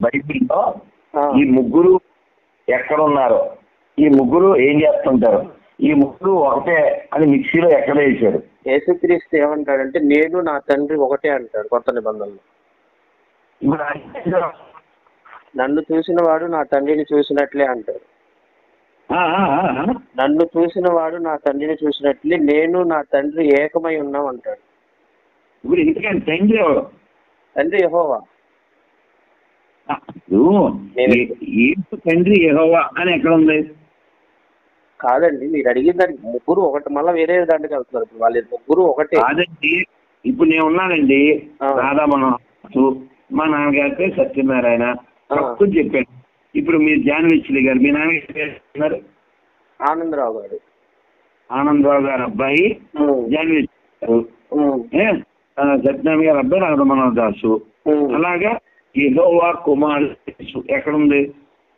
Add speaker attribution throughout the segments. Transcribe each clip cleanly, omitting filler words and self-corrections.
Speaker 1: బైబిల్లో ఈ ముగ్గురు ఎక్కడ ఉన్నారో, ఈ ముగ్గురు ఏం చేస్తుంటారు, ఈ ముగ్గురు ఒకటే అని మిక్సీలో ఎక్కడ వేశారు?
Speaker 2: యేసుక్రీస్తు ఏమంటాడంటే నేను నా తండ్రి ఒకటే అంటాడు కొత్త నిబంధనలో. నన్ను చూసిన వాడు నా తండ్రిని చూసినట్లే అంటాడు. నన్ను చూసిన వాడు నా తండ్రిని చూసినట్లే నేను నా తండ్రి ఏకమై ఉన్నాం అంటాడు.
Speaker 1: ఇప్పుడు ఎందుకంటే తండ్రి ఎవరు?
Speaker 2: తండ్రి యెహోవా.
Speaker 1: తండ్రి యెహోవా అని ఎక్కడ ఉంది?
Speaker 2: కాదండి, మీరు అడిగిన దానికి ముగ్గురు ఒకటి, మళ్ళీ వేరే దాంట్లోకి వెళ్తున్నారు. ఇప్పుడు వాళ్ళు ముగ్గురు ఒకటే.
Speaker 1: కాదండి, ఇప్పుడు నేను ఉన్నానండి, రాధామనోహర్, మా నాన్నగారి సత్యనారాయణ చెప్పాను. ఇప్పుడు మీరు జాన్విచ్లి గారు, మీ నాన్నగారు
Speaker 2: ఆనందరావు గారు,
Speaker 1: ఆనందరావు గారు అబ్బాయి జాన్విచ్లి గారు, సత్యనారాయణ గారు అబ్బాయి రాధామనోహర్ దాసు. అలాగా యెహోవా కుమారుడు ఎక్కడుంది?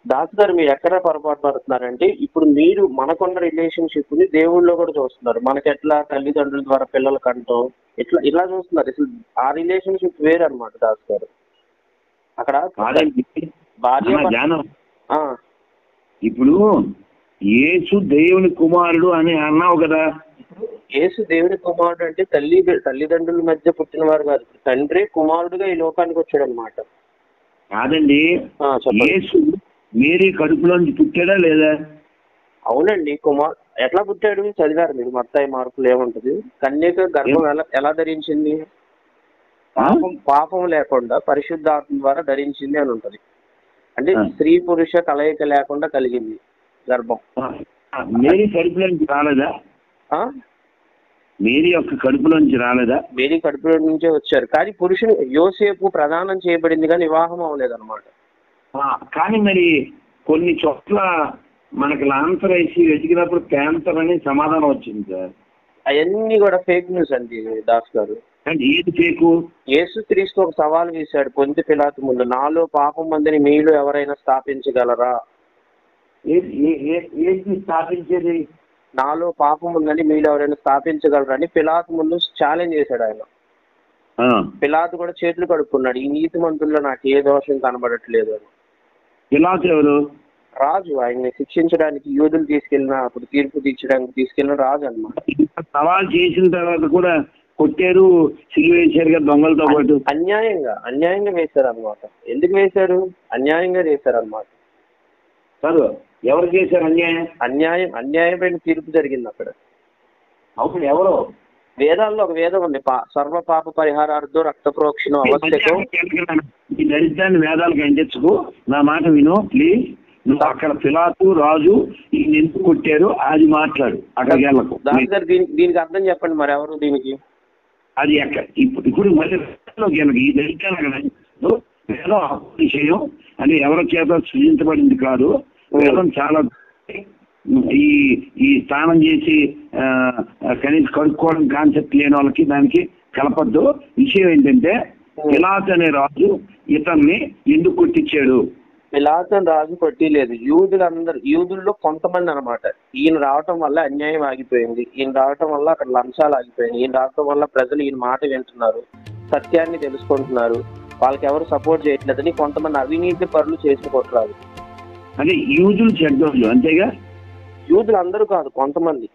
Speaker 2: దాస్ గారు మీరు ఎక్కడ పొరపాటు పడుతున్నారంటే, ఇప్పుడు మీరు మనకున్న రిలేషన్షిప్ ని దేవుళ్ళలో కూడా చూస్తున్నారు. మనకి ఎట్లా తల్లిదండ్రుల ద్వారా పిల్లల కంటో ఇలా చూస్తున్నారు. అసలు ఆ రిలేషన్షిప్ వేరు అనమాట దాస్ గారు. అక్కడ భార్య
Speaker 1: ఇప్పుడు యేసు దేవుని కుమారుడు అని అన్నావు కదా.
Speaker 2: యేసు దేవుని కుమారుడు అంటే తల్లిదండ్రుల మధ్య పుట్టిన వారు కాదు, తండ్రి కుమారుడుగా ఈ లోకానికి వచ్చాడు అనమాట.
Speaker 1: కాదండి, యేసు మేరీ కడుపులోంచి పుట్టాడా లేదా?
Speaker 2: అవునండి, ఎట్లా పుట్టాడు చదివారు మీరు? మత్తయి మార్కులు ఏముంటది? కన్యక గర్భం ఎలా ధరించింది? పాపం లేకుండా పరిశుద్ధాత్మ ద్వారా ధరించింది అని ఉంటది. అంటే స్త్రీ పురుష కలయిక లేకుండా కలిగింది గర్భం.
Speaker 1: మేరీ కడుపులోంచి రాలేదా? మేరీ యొక్క కడుపులోంచి రాలేదా?
Speaker 2: మేరీ కడుపులో నుంచే వచ్చారు, కానీ పురుషుడు యోసేపు ప్రదానం చేయబడింది కానీ వివాహం అవ్వలేదన్నమాట.
Speaker 1: కానీ మరి కొన్ని చోట్ల మనకి లాన్సర్ వేసి వెతికినప్పుడు క్యాన్సర్ అని సమాధానం వచ్చింది సార్.
Speaker 2: అవన్నీ కూడా ఫేక్ న్యూస్ అండి దాస్ గారు.
Speaker 1: ఏది ఫేకు?
Speaker 2: యేసుక్రీస్తు ఒక సవాల్ వేశాడు పొంతి పిలాతు ముందు, నాలో పాపం మందిని మీలో ఎవరైనా స్థాపించగలరా?
Speaker 1: ఏది స్థాపించేది?
Speaker 2: నాలో పాపం ఉందని మీలో ఎవరైనా స్థాపించగలరని పిలాతు ముందు ఛాలెంజ్ చేశాడు ఆయన. పిలాతు కూడా చేతులు కడుక్కున్నాడు, ఈ నీతి మంతుల్లో నాకు ఏ దోషం కనబడట్లేదు అని.
Speaker 1: పిలాతు ఎవరు?
Speaker 2: రాజు, ఆయన్ని శిక్షించడానికి యూదులు అప్పుడు తీర్పు తీర్చడానికి తీసుకెళ్ళిన రాజు అన్నమాట.
Speaker 1: సవాల్ చేసిన తర్వాత కూడా కొట్టారు, సిలువ వేశారు కదా దొంగలతో పాటు.
Speaker 2: అన్యాయంగా వేశారు అనమాట. ఎందుకు వేశారు? అన్యాయంగా చేశారు అనమాట.
Speaker 1: కాదు, ఎవరు చేశారు
Speaker 2: అన్యాయమైన తీర్పు జరిగింది అక్కడ.
Speaker 1: అప్పుడు ఎవరు?
Speaker 2: వేదాల్లో ఒక వేదం ఉంది, సర్వ పాప పరిహారార్థం రక్త ప్రోక్షణం అవశ్యకం.
Speaker 1: ఈ దరిద్రాన్ని వేదాలకు అందించుకో, నా మాట విను ప్లీజ్. నువ్వు అక్కడ పిలాతు రాజు ఎందుకు కొట్టారు అది మాట్లాడు, అక్కడికి వెళ్ళకు.
Speaker 2: దాని గారు దీనికి అర్థం చెప్పండి మరి, ఎవరు దీనికి?
Speaker 1: అది ఎక్కడ ఇప్పుడు మళ్ళీ ఈ దరిద్రాన్ని వేదం విషయం అని ఎవరి చేత సృజించబడింది కాదు. వేదం చాలా ఈ స్నానం చేసి కనీసం కడుక్కోవడం కాన్సెప్ట్ లేని వాళ్ళకి దానికి కలపద్దు. విషయం ఏంటంటే పిలాతు అనే రాజు ఇతన్ని ఎందుకు కొట్టించాడు?
Speaker 2: పిలాతు రాజు కొట్టిలేదు, యూదుల్లో కొంతమంది అనమాట. ఈయన రావటం వల్ల అన్యాయం ఆగిపోయింది, ఈయన రావటం వల్ల అక్కడ లంచాలు ఆగిపోయింది, ఈయన రావటం వల్ల ప్రజలు ఈయన మాట వింటున్నారు, సత్యాన్ని తెలుసుకుంటున్నారు, వాళ్ళకి ఎవరు సపోర్ట్ చేయట్లేదని కొంతమంది అవినీతి పరులు చేసిన కొట్టరాదు.
Speaker 1: అంటే యూదులు చెడ్డోళ్ళు అంతేగా?
Speaker 2: యూదులు అందరూ కాదు, కొంతమంది.